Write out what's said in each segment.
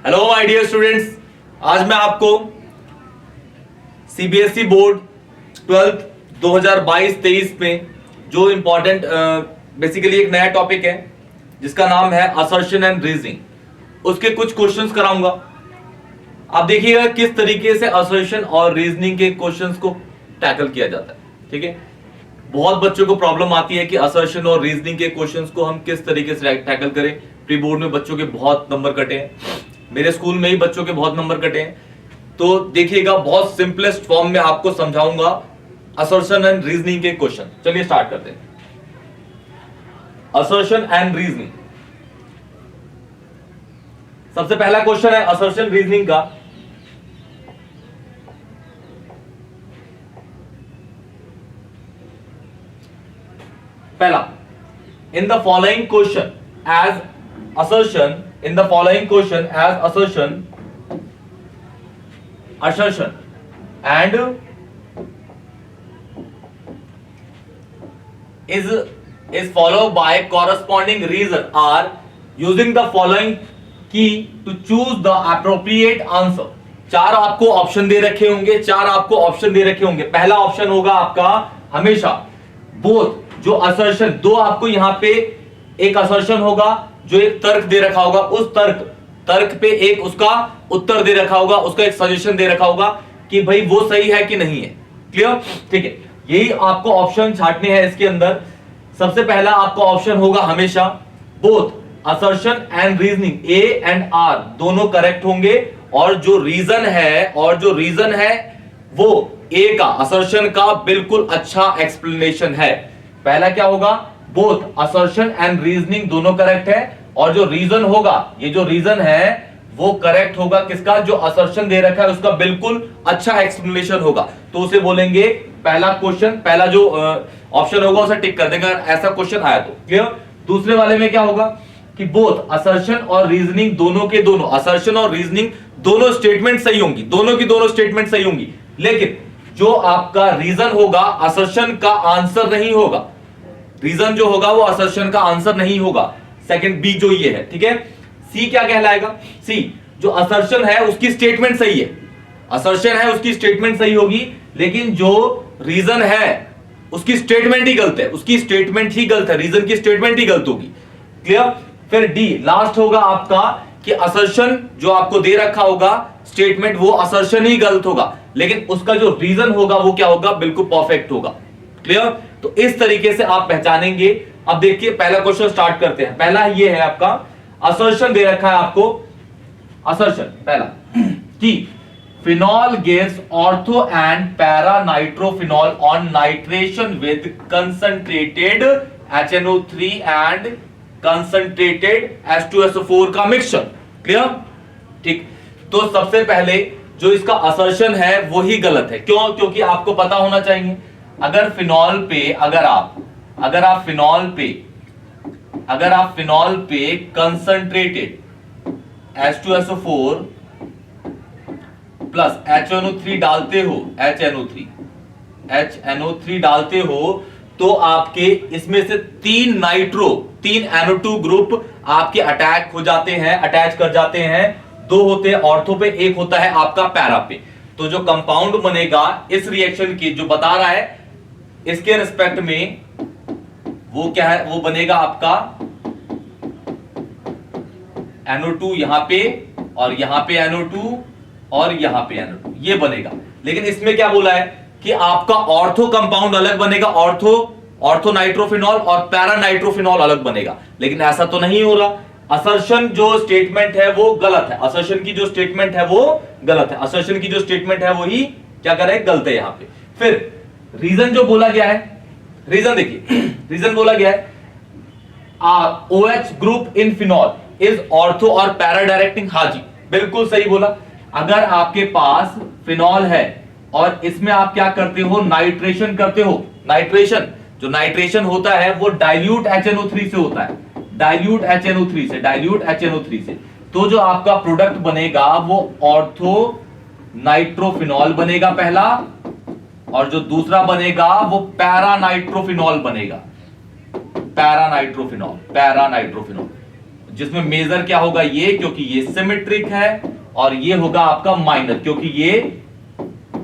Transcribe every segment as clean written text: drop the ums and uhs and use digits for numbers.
Hello my dear students, आज मैं आपको सीबीएसई बोर्ड 12th 2022-23 में जो इंपॉर्टेंट बेसिकली एक नया टॉपिक है जिसका नाम है असर्शन एंड रीजनिंग, उसके कुछ क्वेश्चंस कराऊंगा। आप देखिएगा किस तरीके से असर्शन और रीजनिंग के क्वेश्चंस को टैकल किया जाता है। ठीक है, बहुत बच्चों को प्रॉब्लम आती है कि असर्शन और रीजनिंग के क्वेश्चंस को हम किस तरीके से टैकल करें। प्री बोर्ड में बच्चों के बहुत नंबर कटे हैं, मेरे स्कूल में ही बच्चों के बहुत नंबर कटे हैं। तो देखिएगा बहुत सिंपलेस्ट फॉर्म में आपको समझाऊंगा असर्शन एंड रीजनिंग के क्वेश्चन। चलिए स्टार्ट करते हैं। असर्शन एंड रीजनिंग, सबसे पहला क्वेश्चन है असर्शन रीजनिंग का। पहला, in the following question as assertion, in the following question as assertion and is followed by corresponding reason are using the following key to choose the appropriate answer। चार आपको option दे रखे होंगे, पहला option होगा आपका हमेशा बोथ, जो assertion दो आपको यहां पे एक असर्शन होगा जो एक तर्क दे रखा होगा, उस तर्क पे एक उसका उत्तर दे रखा होगा, उसका एक सजेशन दे रखा होगा कि भाई वो सही है कि नहीं है। क्लियर? ठीक है, यही आपको ऑप्शन छांटने हैं इसके अंदर। सबसे पहला आपका ऑप्शन होगा हमेशा both assertion and reasoning, A and R दोनों करेक्ट होंगे, और जो रीजन है वो ए का, असर्शन का बिल्कुल अच्छा एक्सप्लेनेशन है। पहला क्या होगा, बोथ असर्शन एंड रीजनिंग दोनों करेक्ट है, और जो रीजन होगा, ये जो रीजन है वो करेक्ट होगा किसका, जो असर्शन दे रखा है उसका बिल्कुल अच्छा एक्सप्लेनेशन होगा। तो उसे बोलेंगे पहला क्वेश्चन, पहला जो ऑप्शन होगा उसे टिक कर देंगे ऐसा क्वेश्चन आया तो। क्लियर? दूसरे वाले में क्या होगा कि बोथ असर्शन और रीजनिंग दोनों के दोनों, असर्शन और रीजनिंग दोनों स्टेटमेंट सही होंगी, दोनों की दोनों स्टेटमेंट सही होंगी, लेकिन जो आपका रीजन होगा असर्शन का आंसर नहीं होगा, रीजन जो होगा वो असर्शन का आंसर नहीं होगा। सेकंड बी जो ये है। ठीक है, सी क्या कहलाएगा, सी जो असर्शन है उसकी स्टेटमेंट सही है, असर्शन है उसकी स्टेटमेंट सही होगी, लेकिन जो रीजन है उसकी स्टेटमेंट ही गलत है, रीजन की स्टेटमेंट ही गलत होगी। क्लियर? फिर डी लास्ट होगा आपका कि असर्शन जो आपको दे रखा होगा स्टेटमेंट, वो असर्शन ही गलत होगा, लेकिन उसका जो रीजन होगा वो क्या होगा, बिल्कुल परफेक्ट होगा। क्लियर? तो इस तरीके से आप पहचानेंगे। अब देखिए पहला क्वेश्चन स्टार्ट करते हैं। पहला ये है आपका असर्शन दे रखा है आपको, असर्शन पहला कि phenol gives ortho and para nitrophenol on nitration with concentrated HNO3 and concentrated H2SO4 का मिक्सचर। क्लियर? ठीक, तो सबसे पहले जो इसका असर्शन है वही गलत है। क्यों? क्योंकि आपको पता होना चाहिए अगर फिनॉल पे अगर आप फिनॉल पे कंसंट्रेटेड H2SO4 प्लस HNO3 डालते हो, HNO3 डालते हो, तो आपके इसमें से तीन NO2 ग्रुप आपके अटैच कर जाते हैं। दो होते हैं ऑर्थो पे, एक होता है आपका पैरा पे। तो जो कंपाउंड बनेगा इस रिएक्शन की, जो बता रहा है इसके रिस्पेक्ट में, वो क्या है, वो बनेगा आपका NO2 यहां पे, और यहां पे NO2 और यहां पे NO2, ये बनेगा। लेकिन इसमें क्या बोला है कि आपका ऑर्थो कंपाउंड अलग बनेगा, ऑर्थो नाइट्रोफिनॉल, और पैरा नाइट्रोफिनॉल अलग बनेगा। लेकिन ऐसा तो नहीं हो रहा, असर्शन जो स्टेटमेंट है वो गलत है, असर्शन की जो स्टेटमेंट है वही क्या करे, गलत है यहां पे। फिर रीजन जो बोला गया है, रीजन देखिए, रीजन बोला गया है OH group in phenol is ortho और पैरा डायरेक्टिंग। हाँ जी, बिल्कुल सही बोला। अगर आपके पास फिनॉल है और इसमें आप क्या करते हो, नाइट्रेशन करते हो, जो नाइट्रेशन होता है वो डाइल्यूट HNO3 से होता है, डाइल्यूट HNO3 से, तो जो आपका प्रोडक्ट बनेगा वो ऑर्थो नाइट्रोफिनॉल बनेगा पहला, और जो दूसरा बनेगा वो पैरा नाइट्रोफिनॉल बनेगा, पैरा नाइट्रोफिनॉल। जिसमें मेजर क्या होगा ये, क्योंकि ये सिमेट्रिक है, और ये होगा आपका माइनर क्योंकि ये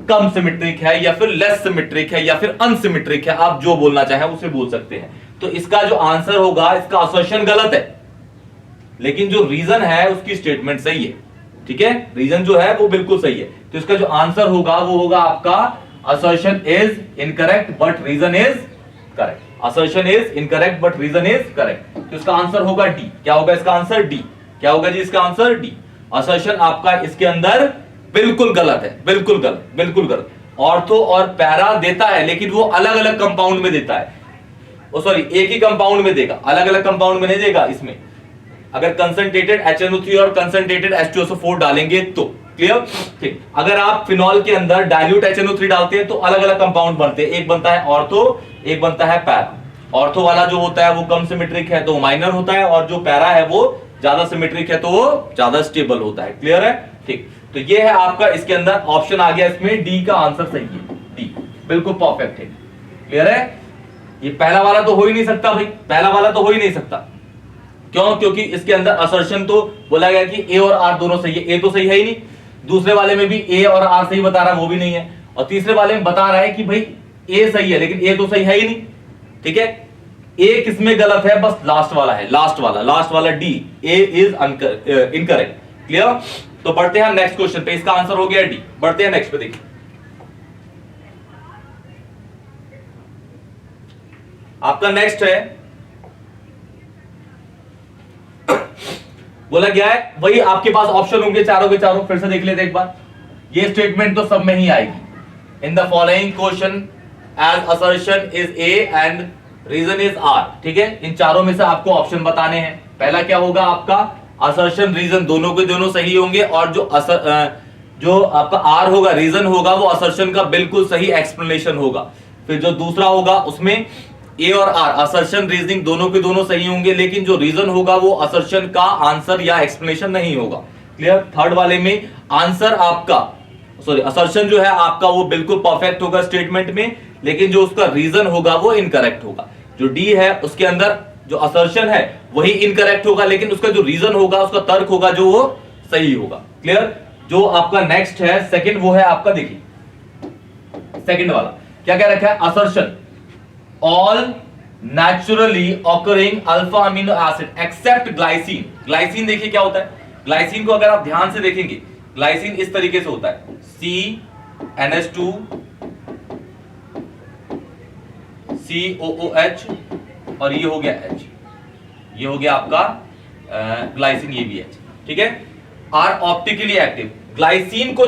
कम सिमेट्रिक है, या फिर लेस सिमेट्रिक है, या फिर अनसिमेट्रिक है, आप जो बोलना चाहें उसे बोल सकते हैं। तो इसका जो आंसर होगा, इसका असर्शन गलत है, लेकिन जो रीजन है उसकी स्टेटमेंट सही है। ठीक है, रीजन जो है वो बिल्कुल सही है। तो इसका जो आंसर होगा वो होगा आपका assertion is incorrect but reason is correct. Assertion is incorrect but reason is correct. तो इसका आंसर होगा डी। क्या होगा इसका आंसर? डी। क्या होगा जी इसका आंसर? डी। असर्शन आपका इसके अंदर बिल्कुल गलत है, बिल्कुल गलत, बिल्कुल गलत। ऑर्थो और पैरा देता है, लेकिन वो अलग अलग कंपाउंड में देता है। ओ सॉरी, एक ही कंपाउंड में देगा, अलग अलग कंपाउंड में नहीं देगा। इसमें अगर कंसंट्रेटेड HNO3 और कंसंट्रेटेड H2SO4 डालेंगे तो क्लियर। ठीक, अगर आप फिनॉल के अंदर डाइल्यूट HNO3 डालते हैं तो अलग अलग कंपाउंड बनते हैं, एक बनता है ऑर्थो, एक बनता है पैरा। ऑर्थो वाला जो होता है वो कम सिमेट्रिक है तो माइनर होता है, और जो पैरा है वो ज्यादा सिमेट्रिक है तो वो ज्यादा स्टेबल होता है। क्लियर है? ठीक, तो ये है आपका, इसके अंदर ऑप्शन आ गया, इसमें डी का आंसर सही है। डी बिल्कुल परफेक्ट है। क्लियर है? ये पहला वाला तो हो ही नहीं सकता भाई, पहला वाला तो हो ही नहीं सकता। क्यों? क्योंकि इसके अंदर असर्शन तो बोला गया कि ए और आर दोनों सही है, ए तो सही है ही नहीं। दूसरे वाले में भी ए और आर सही बता रहा है, वो भी नहीं है। और तीसरे वाले में बता रहा है कि भाई ए सही है, लेकिन ए तो सही है ही नहीं। ठीक है, ए किसमें गलत है? बस लास्ट वाला है, लास्ट वाला D, A is incorrect. Clear? तो बढ़ते हैं नेक्स्ट क्वेश्चन पे, इसका आंसर हो गया डी। बढ़ते हैं नेक्स्ट पे, देखिए आपका नेक्स्ट है, बोला गया है वही आपके पास ऑप्शन होंगे चारों के चारों, फिर से देख लेते एक बार। ये स्टेटमेंट तो सब में ही आएगी। In the following question as assertion is A and reason is R. ठीक है, इन चारों में से आपको ऑप्शन बताने हैं। पहला क्या होगा आपका? असर्शन रीजन दोनों के दोनों सही होंगे, और जो आपका आर होगा, रीजन होगा, वो असर्शन का बिल्कुल सही एक्सप्लेनेशन होगा। फिर जो दूसरा होगा उसमें ए और आर, असर्शन रीजनिंग दोनों के दोनों सही होंगे, लेकिन जो रीजन होगा वो असर्शन का आंसर या एक्सप्लेनेशन नहीं होगा। क्लियर? थर्ड वाले में आंसर आपका, सॉरी, असर्शन जो है आपका वो बिल्कुल परफेक्ट होगा स्टेटमेंट में, लेकिन जो उसका रीजन होगा वो इनकरेक्ट होगा। जो डी है उसके अंदर जो असर्शन है वही इनकरेक्ट होगा, लेकिन उसका जो रीजन होगा, उसका तर्क होगा, जो वो सही होगा। क्लियर? जो आपका नेक्स्ट है सेकंड, वो है आपका, देखिए सेकंड वाला क्या कह रखा है? Assertion all naturally occurring alpha amino acid except glycine। Glycine देखिए क्या होता है? ग्लाइसिन को अगर आप ध्यान से देखेंगे, ग्लाइसिन इस तरीके से होता है, CNH2 COOH, और ये हो गया H, ये हो गया आपका ग्लाइसिन, ये भी H। ठीक है, आर ऑप्टिकली एक्टिव। ग्लाइसिन को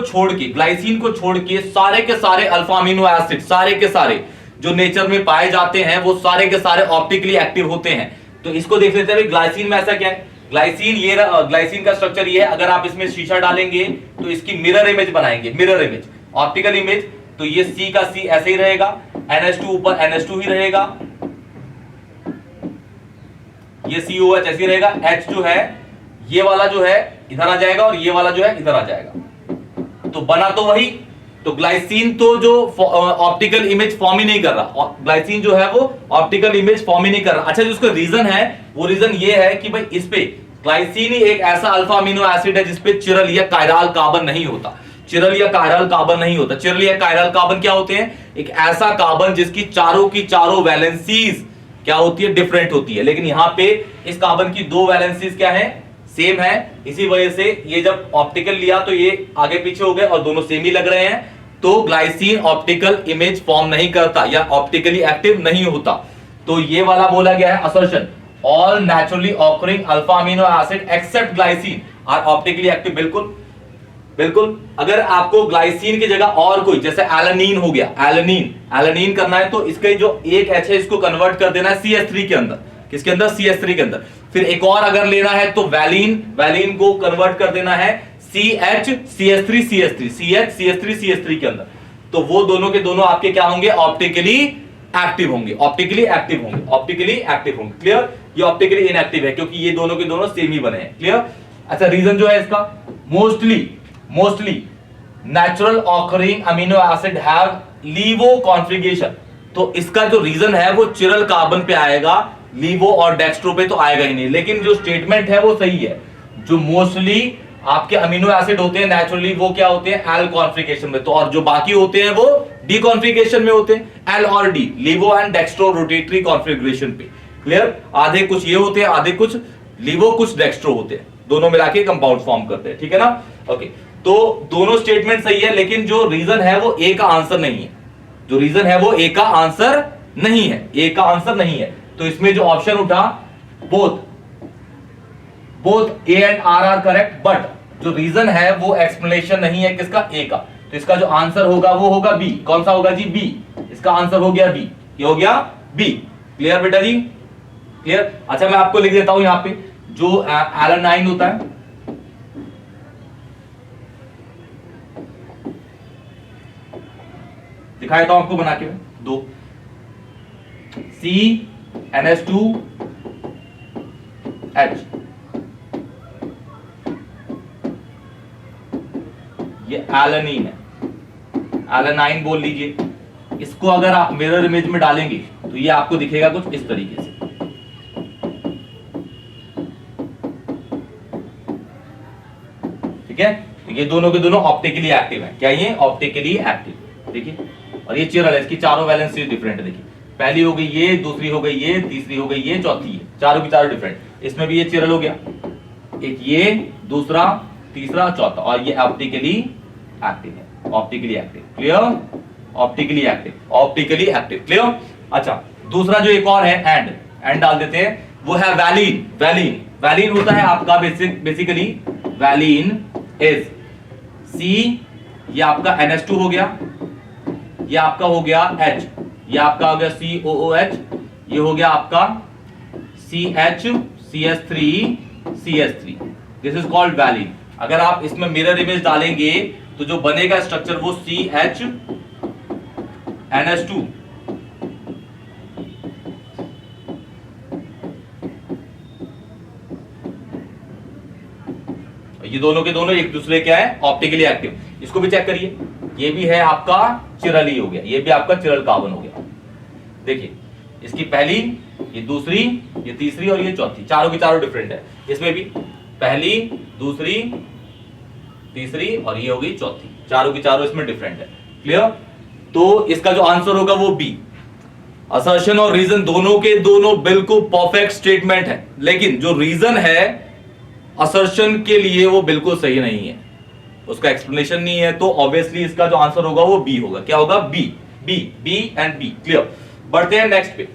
छोड़ के सारे के सारे अल्फा अमीनो एसिड, सारे के सारे जो नेचर में पाए जाते हैं, वो सारे के सारे ऑप्टिकली एक्टिव होते हैं। तो इसको देख लेते हैं ग्लाइसिन में ऐसा क्या है। ग्लाइसिन, ये ग्लाइसिन का स्ट्रक्चर ये है। अगर आप इसमें शीशा डालेंगे तो इसकी मिरर इमेज बनाएंगे, मिरर इमेज, ऑप्टिकल इमेज। तो ये C का C ऐसे ही रहेगा, NH2 ऊपर NH2 ही रहेगा, ये COH ऐसे ही रहेगा। H जो है, ये वाला जो है इधर आ जाएगा, और ये वाला जो है इधर आ जाएगा। तो बना तो वही। तो ग्लाइसिन तो जो ऑप्टिकल इमेज फॉर्म ही नहीं कर रहा, ग्लाइसिन जो है वो ऑप्टिकल इमेज फॉर्म ही नहीं कर रहा। अच्छा, जो उसका रीजन है, वो रीजन ये है कि भाई इस पे ग्लाइसिन ही एक ऐसा अल्फा अमीनो एसिड है जिसपे चिरल या कायरल कार्बन नहीं होता। चिरल या कायरल कार्बन नहीं होता। चिरल या कायरल कार्बन क्या होते हैं? एक ऐसा कार्बन जिसकी चारों की चारों वैलेंसीज क्या होती है? डिफरेंट होती है। लेकिन यहाँ पे इस कार्बन की दो वैलेंसीज क्या है? सेम है। इसी वजह से ये जब ऑप्टिकल लिया तो ये आगे पीछे हो गए और दोनों सेम ही लग रहे हैं। तो ग्लाइसिन ऑप्टिकल इमेज फॉर्म नहीं करता या ऑप्टिकली एक्टिव नहीं होता। तो ये वाला बोला गया है assertion, all naturally occurring alpha amino acid except glycine are optically active. बिल्कुल बिल्कुल। अगर आपको ग्लाइसिन की जगह और कोई, जैसे एलानीन हो गया, एलानीन करना है तो इसके जो एक H है इसको कन्वर्ट कर देना है CH3 के अंदर। किसके अंदर? CH3 के अंदर। फिर एक और अगर लेना है तो वैलीन को कन्वर्ट कर देना है CH CH3 CH3 CH CH3 CH3 के अंदर। तो वो दोनों के दोनों आपके क्या होंगे? ऑप्टिकली एक्टिव होंगे, ऑप्टिकली एक्टिव होंगे, ऑप्टिकली एक्टिव होंगे। क्लियर? ये ऑप्टिकली इनएक्टिव है क्योंकि ये दोनों के दोनों सेम ही बने हैं। क्लियर? अच्छा, रीजन जो है इसका, mostly natural occurring amino acid have levo configuration. तो इसका जो रीजन है वो चिरल कार्बन पे आएगा, लीवो और डेक्स्ट्रो पे तो आएगा ही नहीं। लेकिन जो स्टेटमेंट है वो सही है। जो मोस्टली आपके अमीनो एसिड होते हैं नेचुरली वो क्या होते हैं, एल कॉन्फिगरेशन में, तो और जो बाकी होते हैं वो डी कॉन्फिगरेशन में होते हैं, एल और D, levo and dextro rotatory configuration पे। क्लियर? आधे कुछ ये होते हैं, आधे कुछ लीवो कुछ डेक्स्ट्रो होते हैं, दोनों मिला के कंपाउंड फॉर्म करते हैं। ठीक है ना? ओके, तो दोनों स्टेटमेंट सही है, लेकिन जो रीजन है वो ए का आंसर नहीं है। जो रीजन है वो ए का आंसर नहीं है, ए का आंसर नहीं है। तो इसमें जो ऑप्शन उठा both A and R are correct, but जो रीजन है वो एक्सप्लेनेशन नहीं है किसका, ए का। तो इसका जो आंसर होगा वो होगा बी। कौन सा होगा जी? बी। इसका आंसर हो गया बी। ये हो गया बी। क्लियर बेटा जी? क्लियर? अच्छा, मैं आपको लिख देता हूं यहां पे जो एलानाइन होता है, दिखाया था आपको बना के दो, CnH2H, ये एलानीन है, एलानाइन बोल लीजिए। इसको अगर आप मिरर इमेज में डालेंगे तो ये आपको दिखेगा कुछ इस तरीके से। ठीक है? तो ये दोनों के दोनों ऑप्टिकली एक्टिव है। क्या ये ऑप्टिकली एक्टिव? देखिए, और ये चिरल है, इसकी चारों वैलेंसी डिफरेंट है। देखिए, पहली हो गई ये, दूसरी हो गई ये, तीसरी हो गई ये, चौथी है, चारों की चारों डिफरेंट। इसमें भी ये चिरल हो गया, एक ये, दूसरा, तीसरा, चौथा, और ये ऑप्टिकली एक्टिव है, optically active. Clear? Optically active, optically active. Clear? अच्छा, दूसरा जो एक और है एंड डाल देते हैं, वो है वैलीन। वैलीन होता है आपका बेसिकली वैलीन इज सी, ये आपका NH2 हो गया, ये आपका हो गया H, ये आपका हो गया COOH, ये हो गया आपका CH CH3 this is called valine. अगर आप इसमें मिरर इमेज डालेंगे तो जो बनेगा स्ट्रक्चर वो CH NH2, ये दोनों के दोनों एक दूसरे क्या है, ऑप्टिकली एक्टिव। इसको भी चेक करिए, ये भी है आपका चिरल ही हो गया, ये भी आपका चिरल कार्बन हो गया। देखिए, इसकी पहली, ये दूसरी, ये तीसरी और ये चौथी, चारों की चारों डिफरेंट है। इसमें भी पहली, दूसरी, तीसरी और ये होगी चौथी, चारों की चारों इसमें डिफरेंट है। क्लियर? तो इसका जो आंसर होगा वो बी। असर्शन और रीजन दोनों के दोनों बिल्कुल परफेक्ट स्टेटमेंट है, लेकिन जो रीजन है असर्शन के लिए वो बिल्कुल सही नहीं है, उसका एक्सप्लेनेशन नहीं है। तो ऑब्वियसली इसका जो आंसर होगा वो बी होगा। क्या होगा? B. B and B. Clear? बढ़ते हैं नेक्स्ट पे।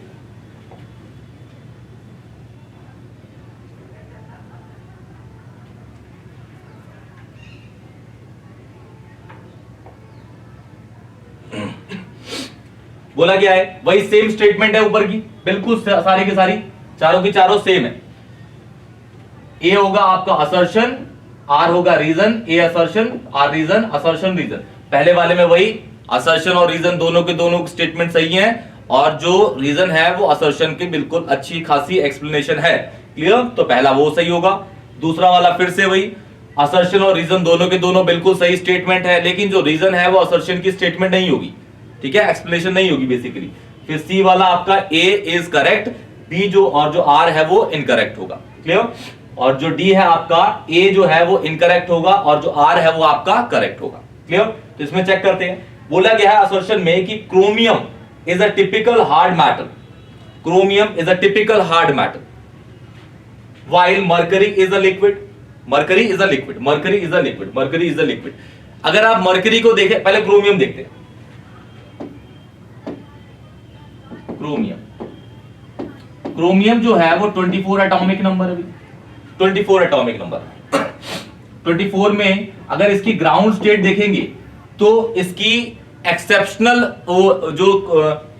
बोला क्या है? वही सेम स्टेटमेंट है ऊपर की, बिल्कुल सारी की सारी, चारों की चारों सेम है। ए होगा आपका असर्शन, आर होगा reason, A assertion, R reason, assertion reason. पहले वाले में वही असर्शन और रीजन दोनों के दोनों स्टेटमेंट सही हैं, और जो रीजन है वो असर्शन की बिल्कुल अच्छी खासी एक्सप्लेनेशन है। क्लियर? तो पहला वो सही होगा। दूसरा वाला फिर से वही, असर्शन और रीजन दोनों के दोनों बिल्कुल सही स्टेटमेंट है, लेकिन जो रीजन है वो असर्शन की स्टेटमेंट नहीं होगी। ठीक है? एक्सप्लेनेशन नहीं होगी बेसिकली। फिर सी वाला आपका ए इज करेक्ट, बी जो और जो आर है वो इनकरेक्ट होगा। क्लियर? और जो डी है आपका ए जो है वो इनकरेक्ट होगा, और जो आर है वो आपका करेक्ट होगा। क्लियर? तो इसमें चेक करते हैं। बोला गया है असर्शन में कि chromium is a typical hard metal, chromium is a typical hard metal, while mercury is a liquid, mercury is a liquid, mercury is a liquid, mercury is a liquid। अगर आप mercury को देखें, पहले chromium देखते हैं। Chromium जो है वो 24 एटॉमिक नंबर है, 24 एटॉमिक नंबर। 24 में अगर इसकी ग्राउंड स्टेट देखेंगे तो इसकी एक्सेप्शनल जो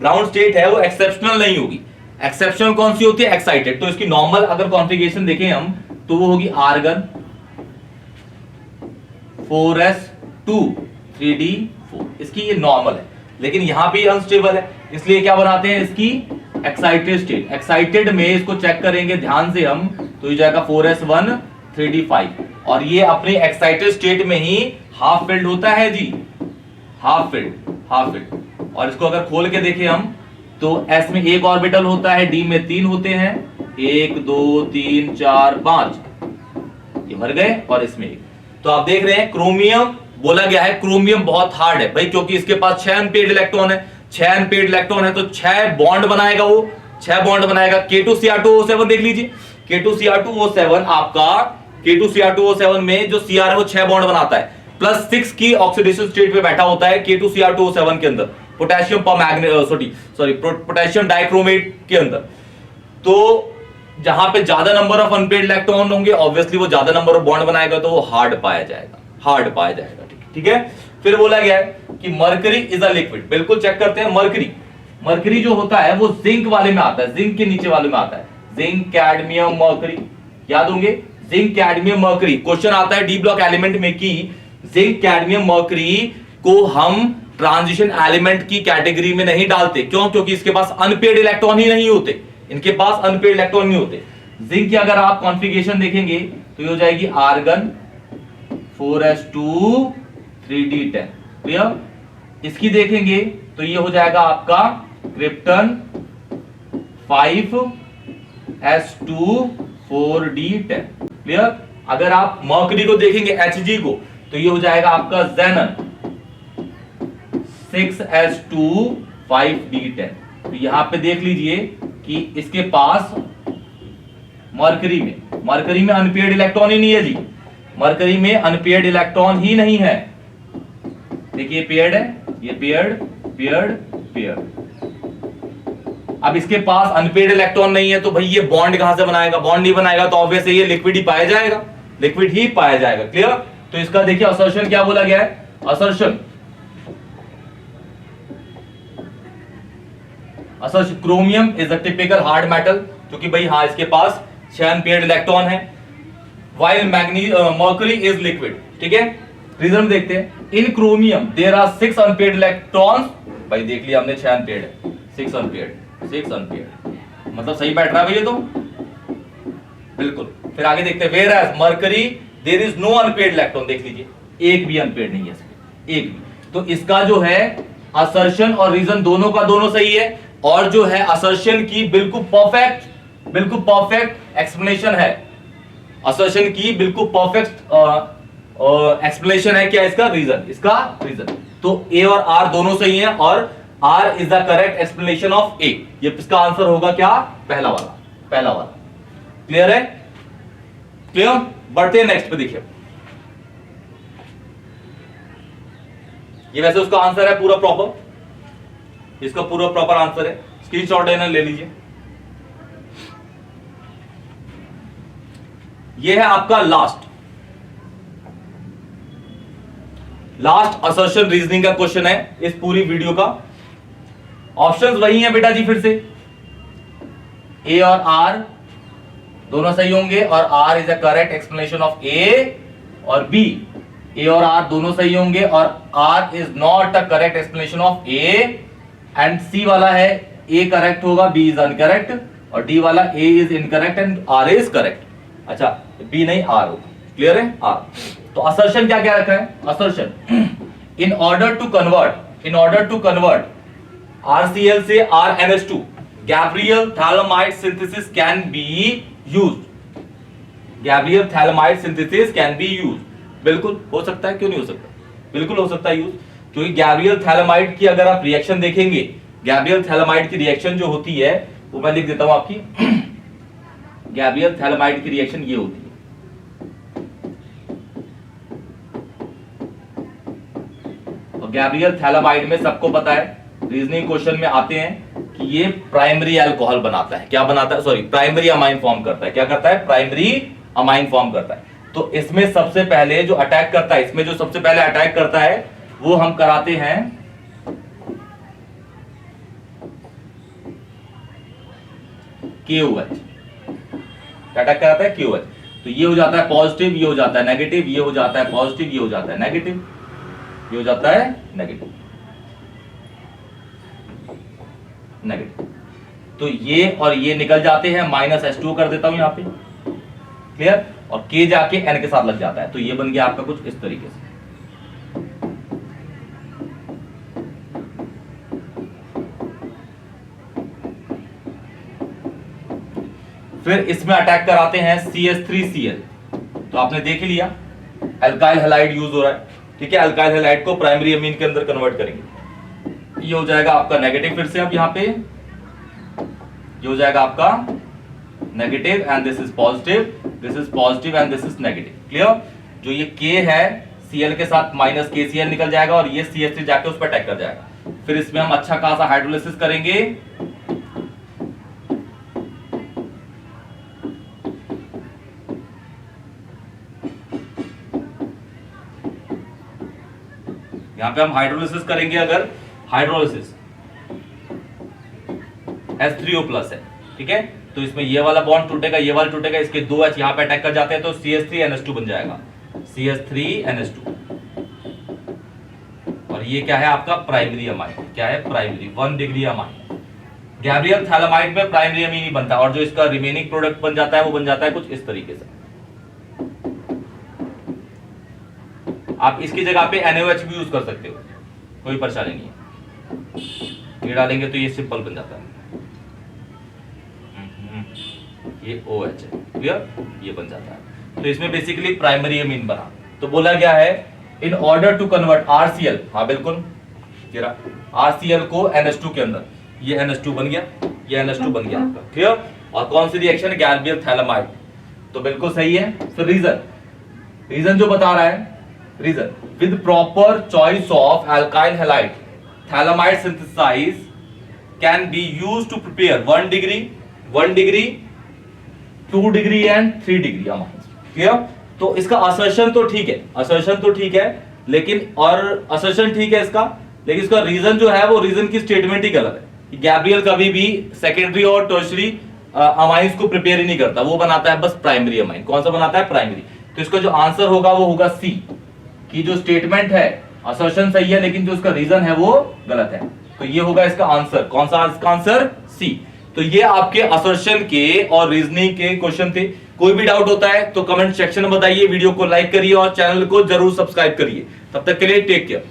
ग्राउंड स्टेट है वो एक्सेप्शनल नहीं होगी। एक्सेप्शनल कौन सी होती है? एक्साइटेड। तो इसकी नॉर्मल अगर कॉन्फ़िगरेशन देखें हम तो वो होगी आर्गन 4s2 3d4, इसकी ये नॉर्मल है, लेकिन यहां पे अनस्टेबल है, इसलिए क्या बनाते हैं इसकी एक्साइटेड स्टेट। एक्साइटेड में इसको चेक करेंगे ध्यान से हम तो ये जाएगा 4s1 3d5, और ये अपने एक्साइटेड स्टेट में ही हाफ फिल्ड होता है जी, हाफ फिल्ड। और इसको अगर खोल के देखें हम तो s में एक ऑर्बिटल होता है, d में 3 होते हैं, 1 2 3 4 5, ये भर गए, और इसमें एक। तो आप देख रहे हैं क्रोमियम बोला गया है, क्रोमियम बहुत हार्ड है भाई, क्योंकि इसके पास 6 अनपेयर्ड इलेक्ट्रॉन है, 6 अनपेयर्ड इलेक्ट्रॉन है, तो 6 बॉन्ड बनाएगा, वो 6 बॉन्ड बनाएगा। K2Cr2O7 देख लीजिए, K2Cr2O7 आपका, K2Cr2O7 में जो Cr है वो 6 बॉन्ड बनाता है, +6 की ऑक्सीडेशन स्टेट पे बैठा होता है K2Cr2O7 के अंदर, पोटेशियम पोटेशियम डाइक्रोमेट के अंदर। तो जहां पे ज्यादा नंबर ऑफ अनपेयर्ड इलेक्ट्रॉन होंगे, ऑब्वियसली वो ज्यादा नंबर ऑफ बॉन्ड बनाएगा, तो वो हार्ड पाया जाएगा, हार्ड पाया जाएगा। ठीक है। फिर बोला गया है कि मरकरी इज अ लिक्विड, बिल्कुल चेक करते हैं। मरकरी जो होता है वो जिंक वाले में आता है, जिंक के नीचे वाले में आता है, जिंक कैडमियम मरकरी, याद होंगे, जिंक कैडमियम मरकरी। क्वेश्चन आता है डी ब्लॉक एलिमेंट में कि जिंक कैडमियम मरकरी को हम ट्रांजिशन एलिमेंट की कैटेगरी में नहीं डालते, क्यों? क्योंकि इसके पास अनपेयर्ड इलेक्ट्रॉन ही नहीं होते, इनके पास अनपेयर्ड इलेक्ट्रॉन नहीं होते। जिंक की अगर आप कॉन्फ़िगरेशन देखेंगे तो ये हो जाएगी आर्गन 4s2 3d10, क्लियर। इसकी देखेंगे तो ये हो जाएगा आपका क्रिप्टन 5s2 4d10, क्लियर। अगर आप मर्करी को देखेंगे Hg को तो ये हो जाएगा आपका ज़ेनन 6s2 5d10। तो यहां पे देख लीजिए कि इसके पास मरकरी में अनपेयर्ड इलेक्ट्रॉन ही नहीं है जी, मरकरी में अनपेयर्ड इलेक्ट्रॉन ही नहीं है। देखिए पेयर्ड है, ये पेयर्ड। अब इसके पास अनपेयर्ड इलेक्ट्रॉन नहीं है, तो भाई ये बॉन्ड कहां से बनाएगा? बॉन्ड नहीं बनाएगा तो ऑब्वियस है ये लिक्विड ही पाया जाएगा, लिक्विड ही पाया जाएगा, क्लियर। तो इसका देखिए असर्शन क्या बोला गया है, assertion chromium is a typical hard metal, क्योंकि भाई हाँ इसके पास 6 अनपेयर्ड इलेक्ट्रॉन है, व्हाइल मर्करी इज लिक्विड, ठीक है। रीजन देखते हैं, in chromium there are 6 unpaired electrons, भाई देख लिया हमने 6 अनपेयर्ड है, 6 अनपेयर्ड, मतलब सही बैठ रहा है भैया तो बिल्कुल। फिर आगे देखते हैं, whereas mercury there is no unpaired electron, देख लीजिए एक भी अनपेयर्ड नहीं है इसमें, एक भी। तो इसका जो है असर्शन और रीजन दोनों का दोनों सही है, और जो है असर्शन की बिल्कुल परफेक्ट एक्सप्लेनेशन है, असर्शन की बिल्कुल परफेक्ट एक्सप्लेनेशन है क्या इसका रीजन। तो ए और आर दोनों सही हैं, और R is the correct explanation of A. ये इसका आंसर होगा क्या? पहला वाला। क्लियर है? क्लियर। बढ़ते हैं नेक्स्ट पे, देखिए ये वैसे उसका आंसर है पूरा प्रॉपर, इसका पूरा प्रॉपर आंसर है, स्क्रीनशॉट लेना ले लीजिए। ये है आपका लास्ट असर्शन रीजनिंग का क्वेश्चन है इस पूरी वीडियो का। ऑप्शंस वही हैं बेटा जी, फिर से ए और आर दोनों सही होंगे, और R is a correct explanation of A, और बी ए और आर दोनों सही होंगे, और R is not a correct explanation of A, and C वाला है ए करेक्ट होगा, बी इज अनकरेक्ट, और डी वाला A is incorrect and R is correct. अच्छा बी नहीं आर होगा, क्लियर है? आर। तो असर्शन क्या क्या रखा है? Assertion in order to convert RCl से RNH2 Gabriel phthalimide synthesis can be used, बिल्कुल हो सकता है, क्यों नहीं हो सकता? बिल्कुल हो सकता है यूज, क्योंकि गैब्रियल थैलेमाइड की अगर आप रिएक्शन देखेंगे, गैब्रियल थैलेमाइड की रिएक्शन जो होती है वो मैं लिख देता हूं आपकी। गैब्रियल थैलेमाइड की रिएक्शन ये होती है, और गैब्रियल थैलेमाइड में सबको पता है, रीजनिंग क्वेश्चन में आते हैं कि ये प्राइमरी अल्कोहल बनाता है, क्या बनाता है? सॉरी, प्राइमरी अमाइन फॉर्म करता है। क्या करता है? प्राइमरी अमाइन फॉर्म करता है। तो इसमें सबसे पहले जो अटैक करता है, इसमें जो सबसे पहले अटैक करता है वो हम कराते हैं KOH, अटैक कराता है KOH। तो ये हो जाता है पॉजिटिव, ये हो जाता है नेगेटिव, ये हो जाता है पॉजिटिव, ये हो जाता है नेगेटिव, ये हो जाता है नेगेटिव। तो ये और ये निकल जाते हैं, -H2 कर देता हूं यहां पे, क्लियर, और K जाके N के साथ लग जाता है। तो ये बन गया आपका कुछ इस तरीके से। फिर इसमें अटैक कराते हैं CH3Cl, तो आपने देख ही लिया अल्काइल हैलाइड यूज हो रहा है, ठीक है। अल्काइल हैलाइड को प्राइमरी अमीन के अंदर कन्वर्ट करेंगे, ये हो जाएगा आपका नेगेटिव। फिर से अब यहां पे ये हो जाएगा आपका negative and this is positive and this is negative. Clear? जो ये K है Cl के साथ माइनस KCl निकल जाएगा और ये CH3 जाके उस पर अटैक कर जाएगा। फिर इसमें हम अच्छा खासा हाइड्रोलिसिस करेंगे, यहां पे हम हाइड्रोलिसिस करेंगे। अगर हाइड्रोलिसिस H3O+ है, ठीक है, तो इसमें ये वाला बॉन्ड टूटेगा, ये वाला टूटेगा, इसके 2 H यहां पे अटैक कर जाते हैं तो CH3NH2 बन जाएगा, CH3NH2। और ये क्या है आपका प्राइमरी अमाइन, क्या है primary 1 degree amine. Gabriel phthalimide में प्राइमरी अमीन ही बनता है और जो इसका रिमेनिंग प्रोडक्ट बन जाता है वो बन जाता है कुछ इस तरीके से। आप इसकी जगह पे NaOH भी यूज कर सकते हो, कोई परेशानी नहीं है। ये डालेंगे तो ये सिंपल बन जाता है, ये OH है, क्लियर, ये बन जाता है। तो इसमें बेसिकली प्राइमरी अमीन बना। तो बोला गया है in order to convert RCl, हाँ बिल्कुल RCl को NH2 के अंदर, ये NH2 बन गया, ये NH2 बन गया आपका, क्लियर। और कौन सी रिएक्शन? गैब्रियल थैलामाइड, तो बिल्कुल सही है। फिर रीजन जो बता रहा है, reason with proper choice of alkyl halide phthalimide synthesise can be used to prepare 1 degree 2 degree and 3 degree amines, clear. तो इसका असर्शन तो ठीक है, लेकिन और असर्शन ठीक है इसका, लेकिन इसका रीजन जो है वो रीजन की स्टेटमेंट ही गलत है। गैब्रियल कभी भी सेकेंडरी और टर्शियरी अमाइंस को प्रिपेयर ही नहीं करता, वो बनाता है बस प्राइमरी अमाइन। कौन सा बनाता है? प्राइमरी। तो इसका जो आंसर होगा वो होगा सी, कि जो स्टेटमेंट है असर्शन सही है लेकिन जो इसका रीजन है वो गलत है। तो ये होगा इसका आंसर। कौन सा इसका आंसर? सी। तो ये आपके असर्शन के और रीजनिंग के क्वेश्चन थे। कोई भी डाउट होता है तो कमेंट सेक्शन में बताइए, वीडियो को लाइक करिए और चैनल को जरूर सब्सक्राइब करिए। तब तक के लिए टेक केयर।